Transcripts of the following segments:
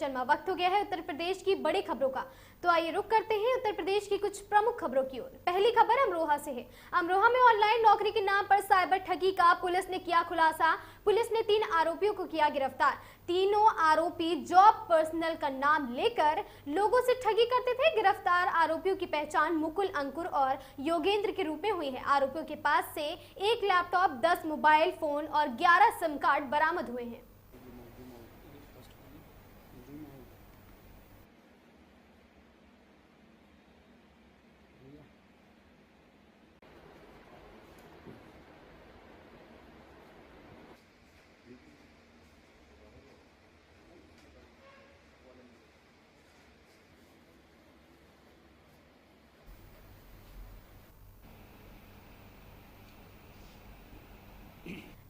शर्मा। वक्त हो गया है उत्तर प्रदेश की बड़ी खबरों का, तो आइए रुक करते हैं उत्तर प्रदेश की कुछ प्रमुख खबरों की ओर। पहली खबर अमरोहा से है। अमरोहा में ऑनलाइन नौकरी के नाम पर साइबर ठगी का पुलिस ने किया खुलासा। पुलिस ने 3 आरोपियों को किया गिरफ्तार। तीनों आरोपी जॉब पर्सनल का नाम लेकर लोगों से ठगी करते थे। गिरफ्तार आरोपियों की पहचान मुकुल, अंकुर और योगेंद्र के रूप में हुई है। आरोपियों के पास से 1 लैपटॉप, 10 मोबाइल फोन और 11 सिम कार्ड बरामद हुए हैं।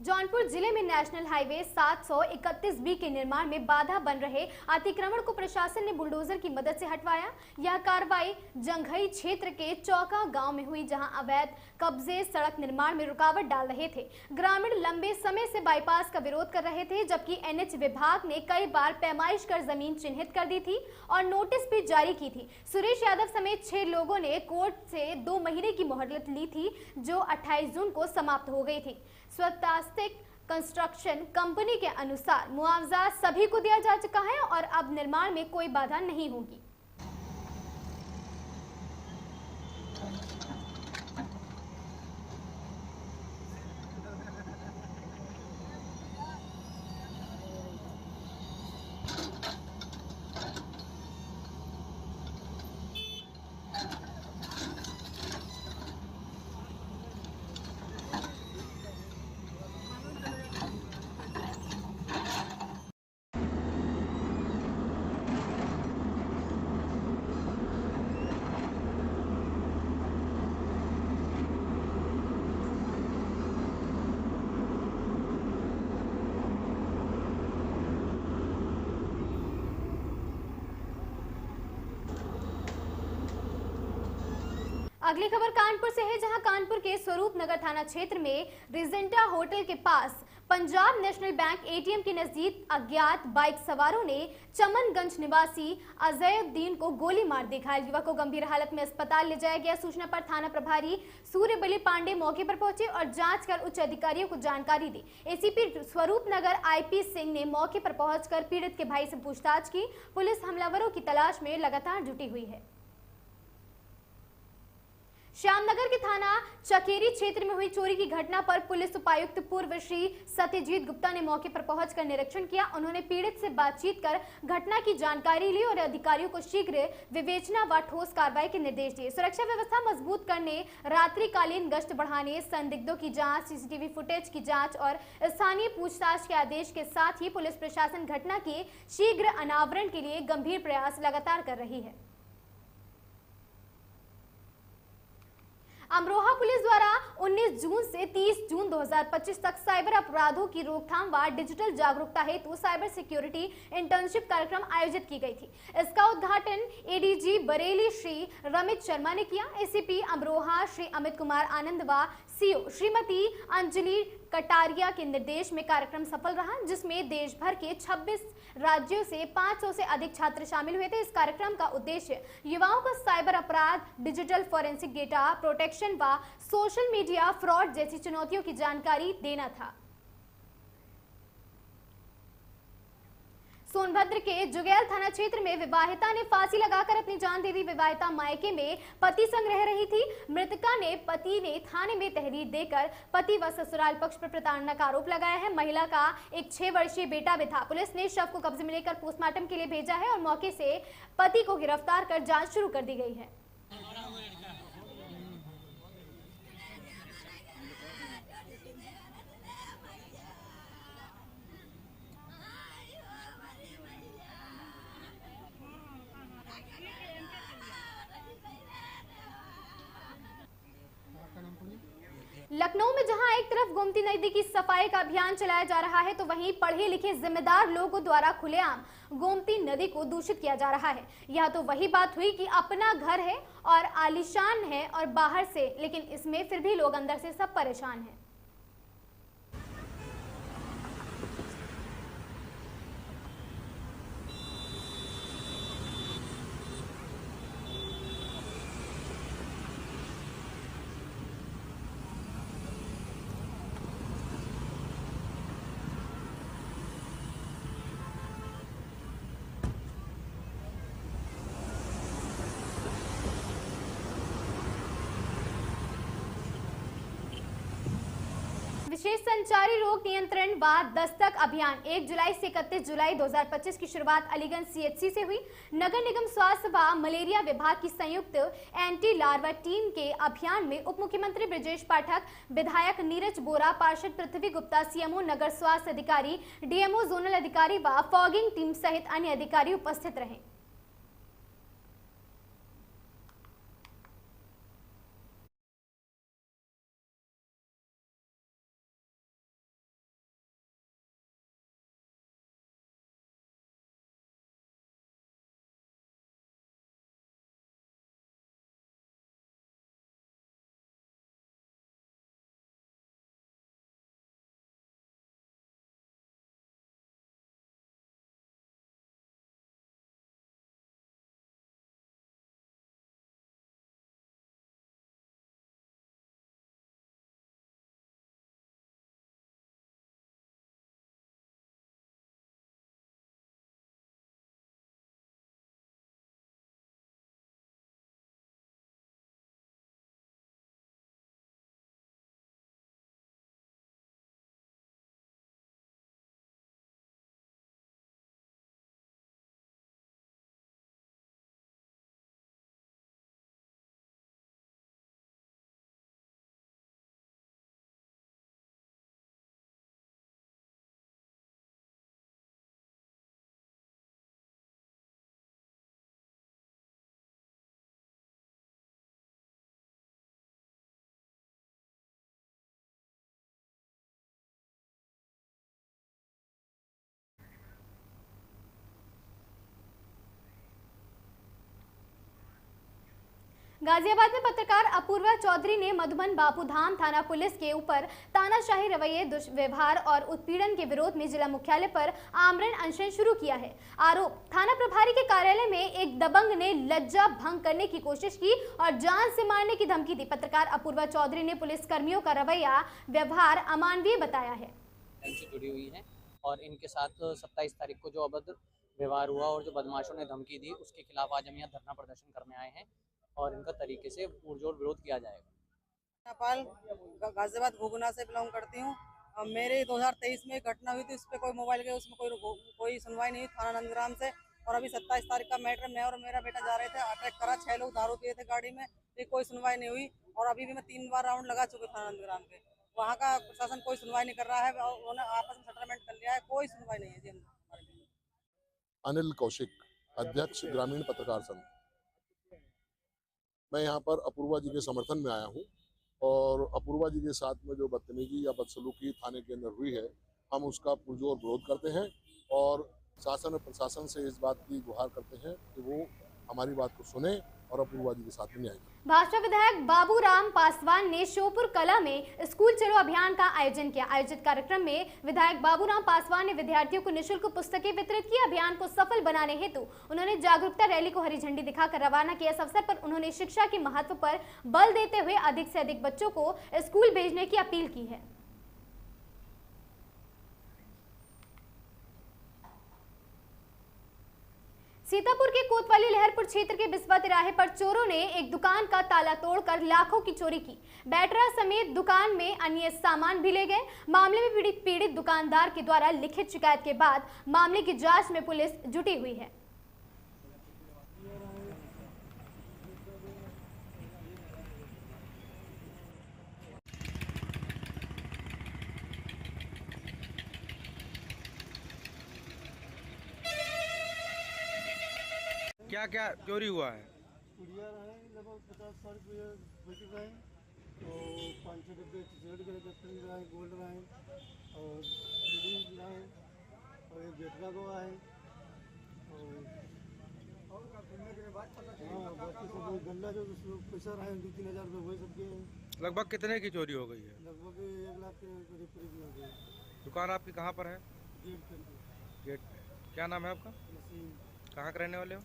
जौनपुर जिले में नेशनल हाईवे 731B के निर्माण में बाधा बन रहे अतिक्रमण को प्रशासन ने बुलडोजर की मदद से हटवाया। यह कार्रवाई जंघई क्षेत्र के चौका गांव में हुई, जहां अवैध कब्जे सड़क निर्माण में रुकावट डाल रहे थे। ग्रामीण लंबे समय से बाईपास का विरोध कर रहे थे, जबकि NH विभाग ने कई बार पैमाइश कर जमीन चिन्हित कर दी थी और नोटिस भी जारी की थी। सुरेश यादव समेत 6 लोगों ने कोर्ट से 2 महीने की मोहलत ली थी, जो 28 जून को समाप्त हो गई थी। स्वस्तिक कंस्ट्रक्शन कंपनी के अनुसार मुआवजा सभी को दिया जा चुका है और अब निर्माण में कोई बाधा नहीं होगी। अगली खबर कानपुर से है, जहां कानपुर के स्वरूप नगर थाना क्षेत्र में रिजेंटा होटल के पास पंजाब नेशनल बैंक ATM के नजदीक अज्ञात बाइक सवारों ने चमनगंज निवासी अजयउद्दीन को गोली मार दी। घायल युवक को गंभीर हालत में अस्पताल ले जाया गया। सूचना पर थाना प्रभारी सूर्यबली पांडे मौके पर पहुंचे और जांच कर उच्च अधिकारियों को जानकारी दी। ACP स्वरूप नगर IP सिंह ने मौके पर पहुंचकर पीड़ित के भाई से पूछताछ की। पुलिस हमलावरों की तलाश में लगातार जुटी हुई है। श्यामनगर के थाना चकेरी क्षेत्र में हुई चोरी की घटना पर पुलिस उपायुक्त पूर्व श्री सत्यजीत गुप्ता ने मौके पर पहुंचकर निरीक्षण किया। उन्होंने पीड़ित से बातचीत कर घटना की जानकारी ली और अधिकारियों को शीघ्र विवेचना व ठोस कार्रवाई के निर्देश दिए। सुरक्षा व्यवस्था मजबूत करने, रात्रिकालीन गश्त बढ़ाने, संदिग्धों की जांच, CCTV फुटेज की जांच और स्थानीय पूछताछ के आदेश के साथ ही पुलिस प्रशासन घटना के शीघ्र अनावरण के लिए गंभीर प्रयास लगातार कर रही है। अमरोहा पुलिस द्वारा 19 जून से 30 जून 2025 तक साइबर अपराधों की रोकथाम व डिजिटल जागरूकता हेतु साइबर सिक्योरिटी इंटर्नशिप कार्यक्रम आयोजित की गई थी। इसका उद्घाटन ADG बरेली श्री रमित शर्मा ने किया। ACP अमरोहा श्री अमित कुमार आनंद व CO श्रीमती अंजलि कटारिया के निर्देश में कार्यक्रम सफल रहा, जिसमें देश भर के 26 राज्यों से 500 से अधिक छात्र शामिल हुए थे। इस कार्यक्रम का उद्देश्य युवाओं को साइबर अपराध, डिजिटल फॉरेंसिक डेटा प्रोटेक्शन व सोशल मीडिया फ्रॉड जैसी चुनौतियों की जानकारी देना था। सोनभद्र के जुगैल थाना क्षेत्र में विवाहिता ने फांसी लगाकर अपनी जान दे दी। विवाहिता मायके में पति संग रह रही थी। मृतका ने पति ने थाने में तहरीर देकर पति व ससुराल पक्ष पर प्रताड़ना का आरोप लगाया है। महिला का एक 6 वर्षीय बेटा भी था। पुलिस ने शव को कब्जे में लेकर पोस्टमार्टम के लिए भेजा है और मौके से पति को गिरफ्तार कर जांच शुरू कर दी गई है। लखनऊ में जहां एक तरफ गोमती नदी की सफाई का अभियान चलाया जा रहा है, तो वहीं पढ़े लिखे जिम्मेदार लोगों द्वारा खुलेआम गोमती नदी को दूषित किया जा रहा है। यह तो वही बात हुई कि अपना घर है और आलीशान है और बाहर से, लेकिन इसमें फिर भी लोग अंदर से सब परेशान हैं। विशेष संचारी रोग नियंत्रण व दस्तक अभियान 1 जुलाई से 31 जुलाई 2025 की शुरुआत अलीगंज सीएचसी से हुई। नगर निगम स्वास्थ्य व मलेरिया विभाग की संयुक्त एंटी लार्वा टीम के अभियान में उप मुख्यमंत्री ब्रजेश पाठक, विधायक नीरज बोरा, पार्षद पृथ्वी गुप्ता, सीएमओ, नगर स्वास्थ्य अधिकारी, डीएमओ, जोनल अधिकारी व फॉगिंग टीम सहित अन्य अधिकारी उपस्थित रहे। गाजियाबाद में पत्रकार अपूर्वा चौधरी ने मधुबन बापूधाम थाना पुलिस के ऊपर तानाशाही रवैये, दुष्व्यवहार और उत्पीड़न के विरोध में जिला मुख्यालय पर आमरण अनशन शुरू किया है। आरोप, थाना प्रभारी के कार्यालय में एक दबंग ने लज्जा भंग करने की कोशिश की और जान से मारने की धमकी दी। पत्रकार अपूर्वा चौधरी ने पुलिस कर्मियों का रवैया, व्यवहार अमानवीय बताया है। जुड़ी हुई है और इनके साथ 27 तारीख को जो अभद्र व्यवहार हुआ और जो बदमाशों ने धमकी दी, उसके खिलाफ आज हम यहाँ धरना प्रदर्शन करने आए हैं और इनका तरीके से पुरजोर विरोध किया जाएगा। नेपाल गाजियाबाद घुगना से बिलोंग करती हूँ। मेरे 2023 में घटना हुई थी, उस पर कोई मोबाइल के उसमें कोई सुनवाई नहीं हुई थाना नंदग्राम से। और अभी 27 तारीख का मैटर, मैं और मेरा बेटा जा रहे थे, अटैक करा, 6 लोग दारू पिए थे गाड़ी में, फिर कोई सुनवाई नहीं हुई। और अभी भी मैं 3 बार राउंड लगा चुके थाना नंदग्राम के, वहाँ का प्रशासन कोई सुनवाई नहीं कर रहा है। उन्होंने आपस में सेटलमेंट कर लिया है, कोई सुनवाई नहीं है जी। अनिल कौशिक, अध्यक्ष ग्रामीण पत्रकार संघ। मैं यहाँ पर अपूर्वा जी के समर्थन में आया हूँ और अपूर्वा जी के साथ में जो बदतमीजी या बदसलूकी थाने के अंदर हुई है, हम उसका पुरजोर विरोध करते हैं और शासन और प्रशासन से इस बात की गुहार करते हैं कि वो हमारी बात को सुने और अपूर्वा जी के साथ में न्याय करें। भाजपा विधायक बाबूराम पासवान ने श्योपुर कला में स्कूल चलो अभियान का आयोजन किया। आयोजित कार्यक्रम में विधायक बाबूराम पासवान ने विद्यार्थियों को निःशुल्क पुस्तकें वितरित की। अभियान को सफल बनाने हेतु उन्होंने जागरूकता रैली को हरी झंडी दिखाकर रवाना किया। इस अवसर पर उन्होंने शिक्षा के महत्व पर बल देते हुए अधिक से अधिक बच्चों को स्कूल भेजने की अपील की है। सीतापुर के कोतवाली लहरपुर क्षेत्र के बिस्वा तिराहे पर चोरों ने एक दुकान का ताला तोड़कर लाखों की चोरी की। बैटरा समेत दुकान में अन्य सामान भी ले गए। मामले में पीड़ित दुकानदार के द्वारा लिखित शिकायत के बाद मामले की जांच में पुलिस जुटी हुई है। क्या क्या चोरी हुआ है? गुड़िया रहे लगभग 50-100 रुपये बच रहे, और 500 रुपये चिचड़ी के कत्तरी रहे, गोल्ड रहे और चूड़ी रहे और एक बेटका को आए और हाँ बाकी सब गंदा जो पैसा रहे 2-3 हज़ार रुपये वही सबके। लगभग कितने की चोरी हो गई है? लगभग 1 लाख के करीब हो गए। दुकान आपकी कहाँ पर है? गेट पे। क्या नाम है आपका? कहाँ के रहने वाले हो?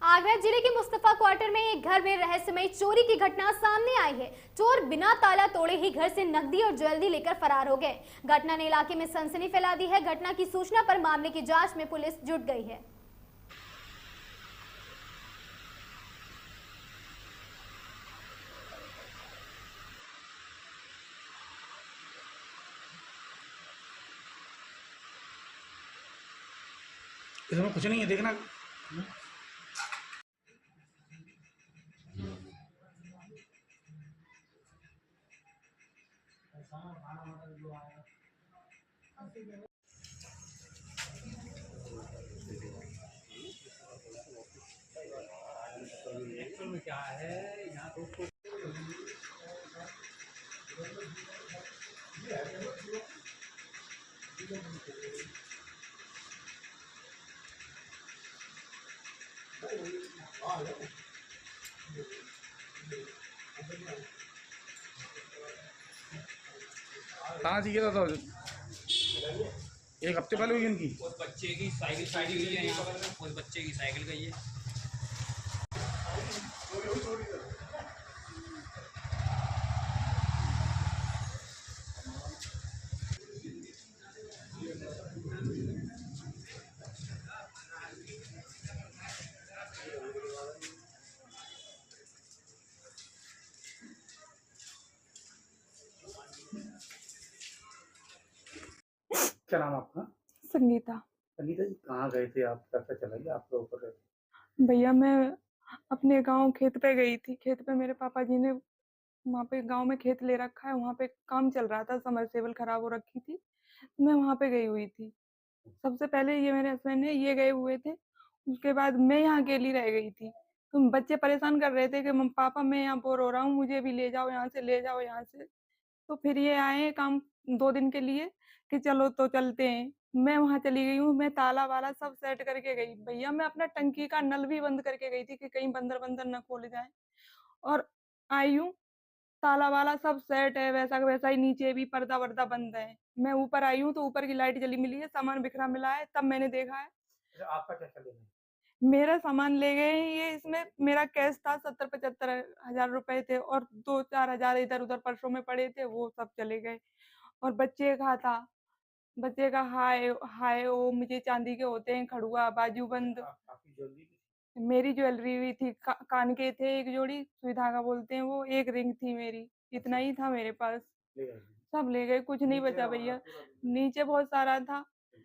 आगरा जिले के मुस्तफा क्वार्टर में एक घर में रहस्यमय चोरी की घटना सामने आई है। चोर बिना ताला तोड़े ही घर से नकदी और ज्वेलरी लेकर फरार हो गए। घटना ने इलाके में सनसनी फैला दी है। घटना की सूचना पर मामले की जांच में पुलिस जुट गई है। इसमें कुछ नहीं है, देखना। कहाँ चाहिए था तो एक हफ्ते पहले हुई इनकी। उस बच्चे की साइकिल साइड हुई है यहाँ पर, उस बच्चे की साइकिल गई है। क्या नाम आपका? संगीता। संगीता जी, कहाँ गए थे आप? कैसे चलाइए आपके ऊपर। भैया मैं अपने गांव खेत पे गई थी। खेत पे मेरे पापा जी ने वहाँ पे गांव में खेत ले रखा है, वहाँ पे काम चल रहा था, समरसेबल खराब हो रखी थी, मैं वहाँ पे गई हुई थी। सबसे पहले ये मेरे हस्बैंड है, ये गए हुए थे। उसके बाद मैं यहाँ अकेली रह गई थी। तो बच्चे परेशान कर रहे थे कि पापा मैं यहाँ बोर हो रहा हूँ, मुझे भी ले जाओ यहाँ से, ले जाओ यहाँ से। तो फिर ये आए काम 2 दिन के लिए कि चलो तो चलते हैं। मैं वहाँ चली गई हूँ, मैं ताला वाला सब सेट करके गई। भैया मैं अपना टंकी का नल भी बंद करके गई थी कि कहीं बंदर न खोल जाए। और आई हूँ, ताला वाला सब सेट है, वैसा का वैसा ही, नीचे भी पर्दा वर्दा बंद है। मैं ऊपर आई हूँ तो ऊपर की लाइट जली मिली है, सामान बिखरा मिला है, तब मैंने देखा है। अच्छा, आपका क्या चलेगा? मेरा सामान ले गए हैं ये। इसमें मेरा कैश था 70-75 हजार रुपए थे, और 2-4 हजार इधर उधर पर्सों में पड़े थे, वो सब चले गए। और बच्चे का था, बच्चे का हाय हाय ओ मुझे चांदी के होते हैं, खड़ुआ, बाजूबंद, आपकी ज्वेलरी? मेरी ज्वेलरी भी थी, कान के थे एक जोड़ी, सुई धागा बोलते हैं वो, एक रिंग थी मेरी, इतना ही था मेरे पास। ले गए? सब ले गए, कुछ नहीं बचा भैया। नीचे बहुत सारा था,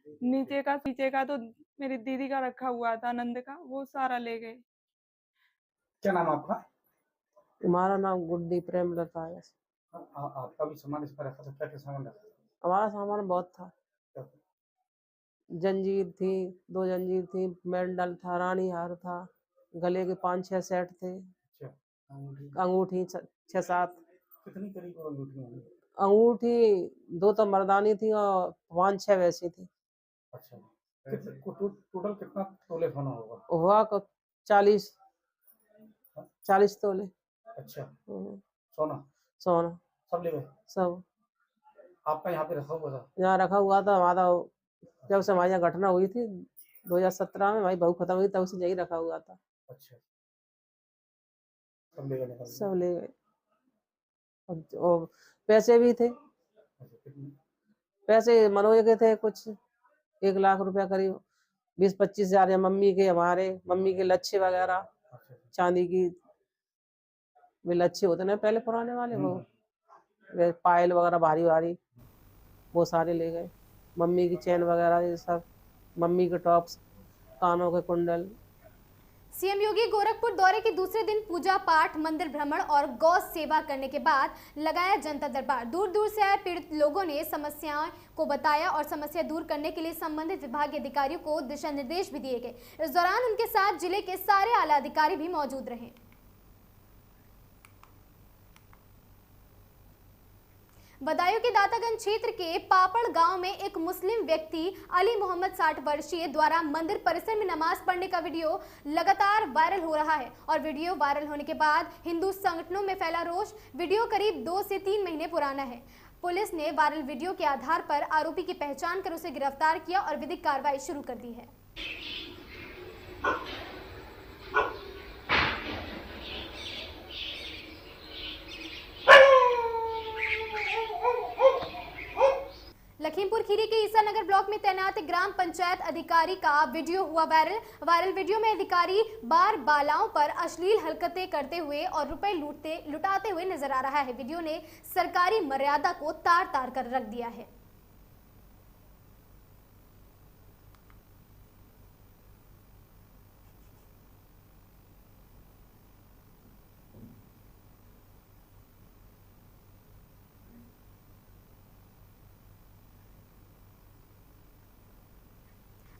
पीछे का तो मेरी दीदी का रखा हुआ था, नंद का, वो सारा ले गए। क्या नाम आपका? हमारा नाम गुड्डी प्रेमलता है। आपका भी सामान इस पर रखा था? क्या क्या सामान रखा था? हमारा सामान बहुत था। जंजीर थी, 2 जंजीर थी, मेंडल था, रानी हार था, गले के 5-6 सेट थे, अच्छा, अंगूठी 6-7। कितनी करीब अंगूठी होंगी? अंगूठी 2 तो मर्दानी थी और 5-6 वैसी थी। अच्छा, टोटल कितना तोले सोना होगा? हुआ को 40 तोले। अच्छा, सोना सोना सब ले गए? सब आपका यहाँ पे रखा हुआ था? यहाँ रखा हुआ था। हमारा जब से हमारी यहाँ घटना हुई थी 2017 में, हमारी बहू खत्म हुई, तब से यही रखा हुआ था। अच्छा, सब ले गए? सब ले गए। और पैसे भी थे। पैसे मनोज के थे कुछ 1 लाख रुपया करीब, 20-25 हजार मम्मी के, हमारे मम्मी के लच्छे वगैरह, चांदी की वे लच्छे होते ना पहले पुराने वाले, वो वे पायल वगैरह भारी भारी, वो सारे ले गए। मम्मी की चैन वगैरह ये सब, मम्मी के टॉप्स, कानों के कुंडल। सीएम योगी गोरखपुर दौरे के दूसरे दिन पूजा पाठ, मंदिर भ्रमण और गौ सेवा करने के बाद लगाया जनता दरबार। दूर दूर से आए पीड़ित लोगों ने समस्याओं को बताया और समस्या दूर करने के लिए संबंधित विभागीय अधिकारियों को दिशा निर्देश भी दिए गए। इस दौरान उनके साथ जिले के सारे आला अधिकारी भी मौजूद रहे। बदायूं के दातागंज क्षेत्र के पापड़ गांव में एक मुस्लिम व्यक्ति अली मोहम्मद 60 वर्षीय द्वारा मंदिर परिसर में नमाज पढ़ने का वीडियो लगातार वायरल हो रहा है। और वीडियो वायरल होने के बाद हिंदू संगठनों में फैला रोष। वीडियो करीब 2 से 3 महीने पुराना है। पुलिस ने वायरल वीडियो के आधार पर आरोपी की पहचान कर उसे गिरफ्तार किया और विधिक कार्रवाई शुरू कर दी है। लखीमपुर खीरी के ईसा नगर ब्लॉक में तैनात ग्राम पंचायत अधिकारी का वीडियो हुआ वायरल वीडियो में अधिकारी बार बालाओं पर अश्लील हरकतें करते हुए और रुपए लुटाते हुए नजर आ रहा है। वीडियो ने सरकारी मर्यादा को तार तार कर रख दिया है।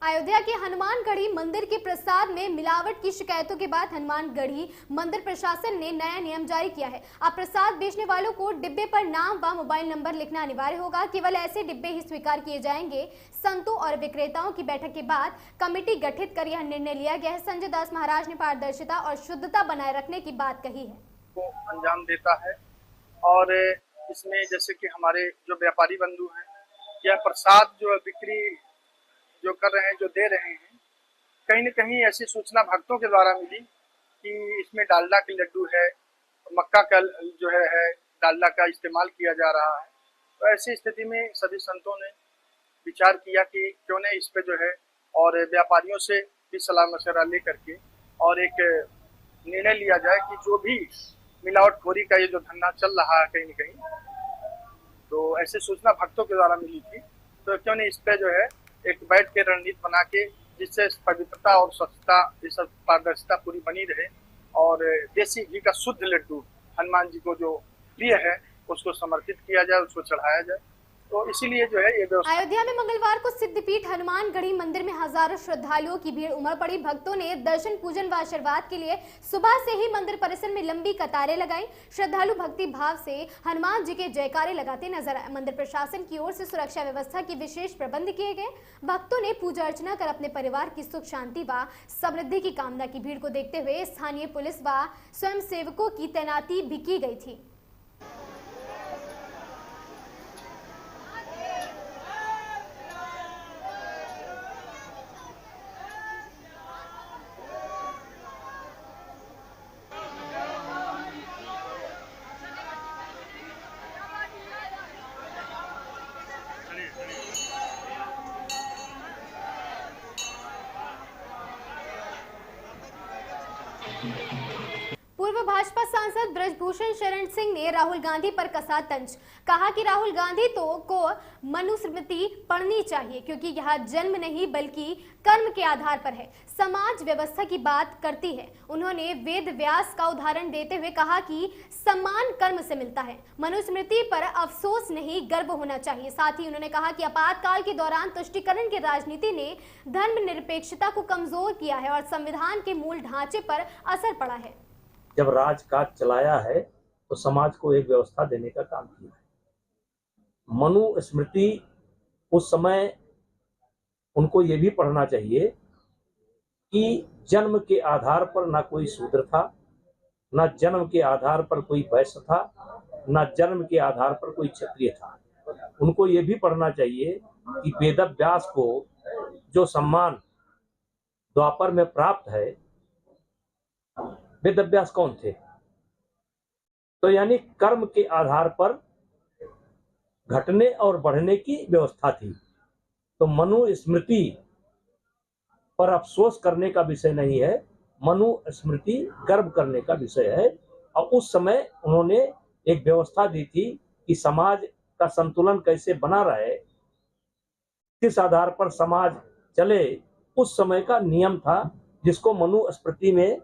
अयोध्या के हनुमानगढ़ी मंदिर के प्रसाद में मिलावट की शिकायतों के बाद हनुमानगढ़ी मंदिर प्रशासन ने नया नियम जारी किया है। अब प्रसाद बेचने वालों को डिब्बे पर नाम व मोबाइल नंबर लिखना अनिवार्य होगा। केवल ऐसे डिब्बे ही स्वीकार किए जाएंगे। संतों और विक्रेताओं की बैठक के बाद कमेटी गठित कर यह निर्णय लिया गया है। संजय दास महाराज ने पारदर्शिता और शुद्धता बनाए रखने की बात कही है। को अंजाम देता है और इसमें जैसे कि हमारे जो व्यापारी बंधु हैं या प्रसाद जो बिक्री जो कर रहे हैं, जो दे रहे हैं, कहीं न कहीं ऐसी सूचना भक्तों के द्वारा मिली कि इसमें डालडा के लड्डू है, मक्का का जो है डालडा का इस्तेमाल किया जा रहा है। तो ऐसी स्थिति में सभी संतों ने विचार किया कि क्यों न इस पे जो है और व्यापारियों से भी सलाह मशवरा ले करके और एक निर्णय लिया जाए कि जो भी मिलावटखोरी का ये जो धंधा चल रहा है कहीं न कहीं, तो ऐसी सूचना भक्तों के द्वारा मिली थी। तो क्यों नहीं इस पे जो है एक बैठ के रणनीति बना के जिससे पवित्रता और स्वच्छता ये सब पारदर्शिता पूरी बनी रहे और देसी घी का शुद्ध लड्डू हनुमान जी को जो प्रिय है उसको समर्पित किया जाए, उसको चढ़ाया जाए। तो इसीलिए जो है ये व्यवस्था। अयोध्या में मंगलवार को सिद्धपीठ हनुमानगढ़ी मंदिर में हजारों श्रद्धालुओं की भीड़ उमड़ पड़ी। भक्तों ने दर्शन पूजन व आशीर्वाद के लिए सुबह से ही मंदिर परिसर में लंबी कतारें लगाई। श्रद्धालु भक्ति भाव से हनुमान जी के जयकारे लगाते नजर आए। मंदिर प्रशासन की ओर से सुरक्षा व्यवस्था के विशेष प्रबंध किए गए। भक्तों ने पूजा अर्चना कर अपने परिवार की सुख शांति व समृद्धि की कामना की। भीड़ को देखते हुए स्थानीय पुलिस व स्वयं सेवकों की तैनाती भी की गई थी। पूर्व भाजपा सांसद ब्रजभूषण शरण सिंह ने राहुल गांधी पर कसा तंज। कहा कि राहुल गांधी को मनुस्मृति पढ़नी चाहिए क्योंकि यह जन्म नहीं बल्कि कर्म के आधार पर है, समाज व्यवस्था की बात करती है। उन्होंने वेद व्यास का उदाहरण देते हुए कहा कि सम्मान कर्म से मिलता है, मनुस्मृति पर अफसोस नहीं गर्व होना चाहिए। साथ ही उन्होंने कहा कि आपातकाल के दौरान तुष्टीकरण की राजनीति ने धर्मनिरपेक्षता को कमजोर किया है और संविधान के मूल ढांचे पर असर पड़ा है। जब राजकाज चलाया है तो समाज को एक व्यवस्था देने का काम किया है। मनुस्मृति उस समय उनको ये भी पढ़ना चाहिए कि जन्म के आधार पर ना कोई शूद्र था, ना जन्म के आधार पर कोई वैश्य था, ना जन्म के आधार पर कोई क्षत्रिय था। उनको ये भी पढ़ना चाहिए कि वेदव्यास को जो सम्मान द्वापर में प्राप्त है, वेदव्यास कौन थे? तो यानी कर्म के आधार पर घटने और बढ़ने की व्यवस्था थी। तो मनुस्मृति पर अफसोस करने का विषय नहीं है, मनुस्मृति गर्व करने का विषय है। और उस समय उन्होंने एक व्यवस्था दी थी कि समाज का संतुलन कैसे बना रहे, किस आधार पर समाज चले, उस समय का नियम था जिसको मनुस्मृति में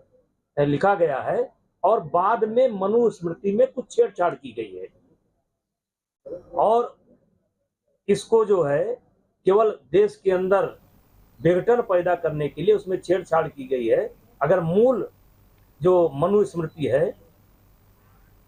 लिखा गया है। और बाद में मनुस्मृति में कुछ छेड़छाड़ की गई है और इसको जो है केवल देश के अंदर विघटन पैदा करने के लिए उसमें छेड़छाड़ की गई है। अगर मूल जो मनुस्मृति है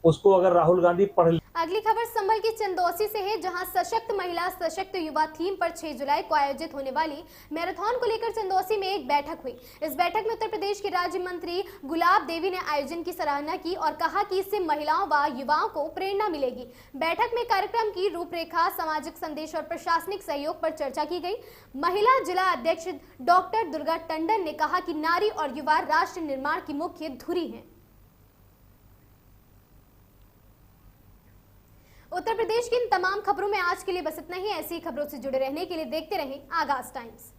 उसको अगर राहुल गांधी पढ़। अगली खबर संभल की चंदौसी से है, जहां सशक्त महिला सशक्त युवा थीम पर 6 जुलाई को आयोजित होने वाली मैराथन को लेकर चंदौसी में एक बैठक हुई। इस बैठक में उत्तर प्रदेश की राज्य मंत्री गुलाब देवी ने आयोजन की सराहना की और कहा कि इससे महिलाओं व युवाओं को प्रेरणा मिलेगी। बैठक में कार्यक्रम की रूपरेखा, सामाजिक संदेश और प्रशासनिक सहयोग पर चर्चा की गई। महिला जिला अध्यक्ष डॉक्टर दुर्गा टंडन ने कहा कि नारी और युवा राष्ट्र निर्माण की मुख्य धुरी है। उत्तर प्रदेश की इन तमाम खबरों में आज के लिए बस इतना ही। ऐसी खबरों से जुड़े रहने के लिए देखते रहें आगाज टाइम्स।